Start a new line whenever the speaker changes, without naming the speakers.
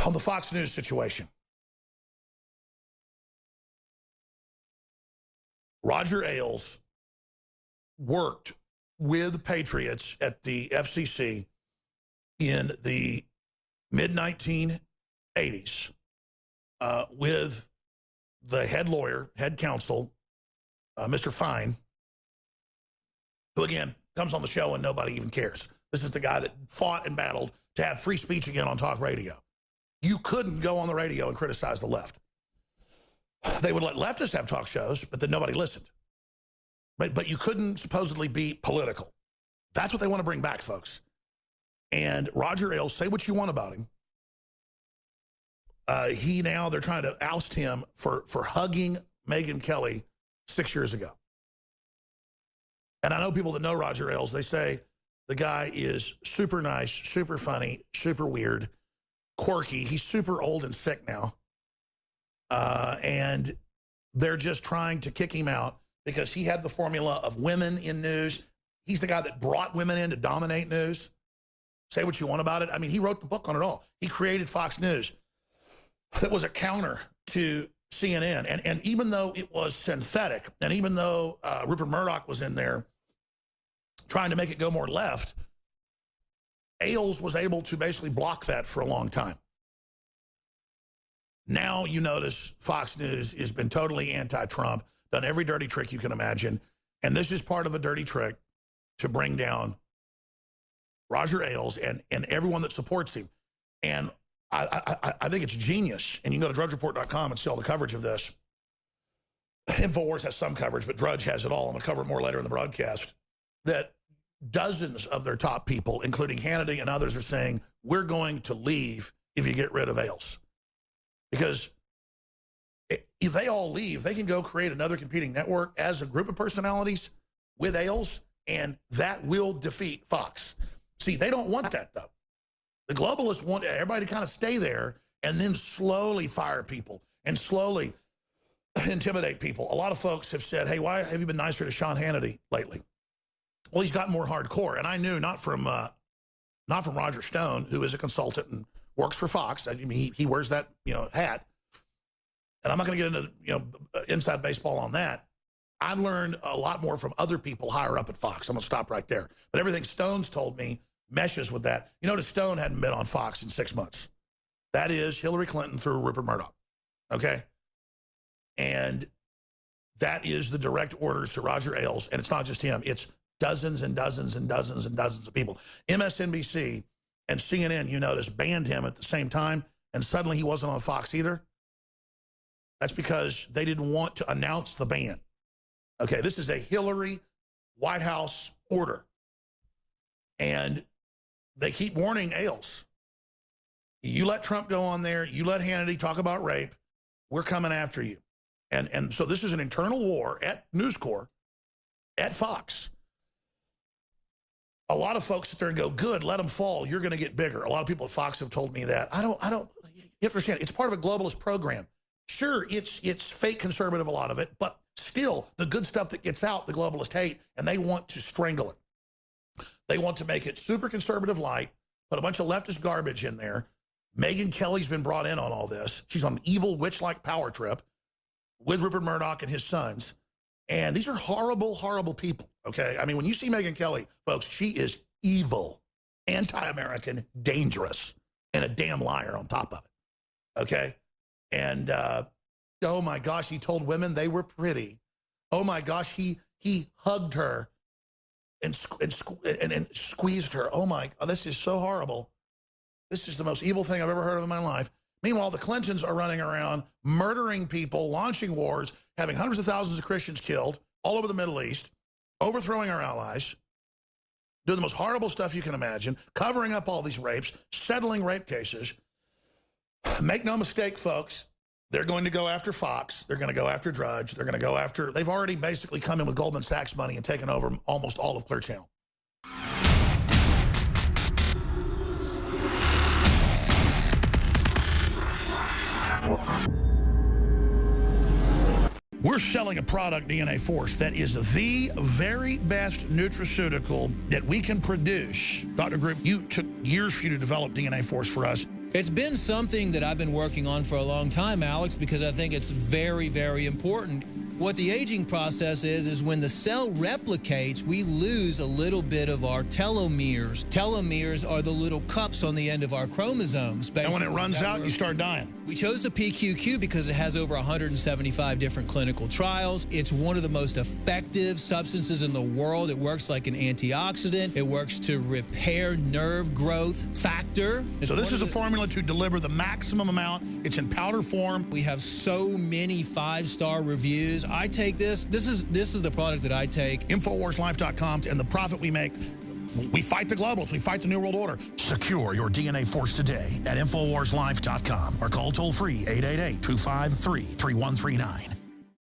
on the Fox News situation. Roger Ailes worked with patriots at the FCC in the mid-1980s with the head lawyer, head counsel, Mr. Fine, who, again, comes on the show and nobody even cares. This is the guy that fought and battled to have free speech again on talk radio. You couldn't go on the radio and criticize the left. They would let leftists have talk shows, but then nobody listened. But you couldn't supposedly be political. That's what they want to bring back, folks. And Roger Ailes, say what you want about him. They're trying to oust him for hugging Megyn Kelly 6 years ago. And I know people that know Roger Ailes, they say the guy is super nice, super funny, super weird, quirky. He's super old and sick now. And they're just trying to kick him out because he had the formula of women in news. He's the guy that brought women in to dominate news. Say what you want about it. I mean, he wrote the book on it all. He created Fox News. That was a counter to CNN. And even though it was synthetic, and even though Rupert Murdoch was in there trying to make it go more left, Ailes was able to basically block that for a long time. Now you notice Fox News has been totally anti-Trump, done every dirty trick you can imagine. And this is part of a dirty trick to bring down Roger Ailes and everyone that supports him. And I think it's genius. And you can go to drudgereport.com and see all the coverage of this. InfoWars has some coverage, but Drudge has it all. I'm going to cover it more later in the broadcast. That dozens of their top people, including Hannity and others, are saying, we're going to leave if you get rid of Ailes. Because if they all leave, they can go create another competing network as a group of personalities with Ailes, and that will defeat Fox. See, they don't want that, though. The globalists want everybody to kind of stay there and then slowly fire people and slowly intimidate people. A lot of folks have said, hey, why have you been nicer to Sean Hannity lately? Well, he's gotten more hardcore. And I knew not from Roger Stone, who is a consultant and works for Fox. I mean, he wears that, hat. And I'm not going to get into, inside baseball on that. I've learned a lot more from other people higher up at Fox. I'm going to stop right there. But everything Stone's told me meshes with that. You notice Stone hadn't been on Fox in 6 months. That is Hillary Clinton through Rupert Murdoch. Okay? And that is the direct orders to Roger Ailes. And it's not just him. It's dozens and dozens and dozens and dozens of people. MSNBC and CNN, you notice, banned him at the same time. And suddenly he wasn't on Fox either. That's because they didn't want to announce the ban. Okay, this is a Hillary White House order. And they keep warning Ailes. You let Trump go on there, you let Hannity talk about rape, we're coming after you. And so this is an internal war at News Corp, at Fox. A lot of folks sit there and go, good, let them fall, you're going to get bigger. A lot of people at Fox have told me that. You have to understand, it's part of a globalist program. Sure, it's fake conservative, a lot of it, but still, the good stuff that gets out, the globalists hate, and they want to strangle it. They want to make it super conservative light, put a bunch of leftist garbage in there. Megyn Kelly's been brought in on all this. She's on an evil witch-like power trip with Rupert Murdoch and his sons. And these are horrible, horrible people, okay? I mean, when you see Megyn Kelly, folks, she is evil, anti-American, dangerous, and a damn liar on top of it, okay? And, oh my gosh, he told women they were pretty. Oh my gosh, he hugged her and squeezed her. Oh my, this is so horrible. This is the most evil thing I've ever heard of in my life. Meanwhile, the Clintons are running around, murdering people, launching wars, having hundreds of thousands of Christians killed all over the Middle East, overthrowing our allies, doing the most horrible stuff you can imagine, covering up all these rapes, settling rape cases. Make no mistake, folks, they're going to go after Fox. They're going to go after Drudge. They're going to go after, they've already basically come in with Goldman Sachs money and taken over almost all of Clear Channel. We're selling a product, DNA Force, that is the very best nutraceutical that we can produce. Dr. Group, you took years for you to develop DNA Force for us.
It's been something that I've been working on for a long time, Alex, because I think it's very, very important. What the aging process is when the cell replicates, we lose a little bit of our telomeres. Telomeres are the little cups on the end of our chromosomes.
And when it runs out, you start dying.
We chose the PQQ because it has over 175 different clinical trials. It's one of the most effective substances in the world. It works like an antioxidant. It works to repair nerve growth factor.
So this is a formula to deliver the maximum amount. It's in powder form.
We have so many 5-star reviews. I take this. This is the product that I take.
InfoWarsLife.com, and the profit we make. We fight the globals. We fight the New World Order. Secure your DNA force today at InfoWarsLife.com or call toll-free 888-253-3139.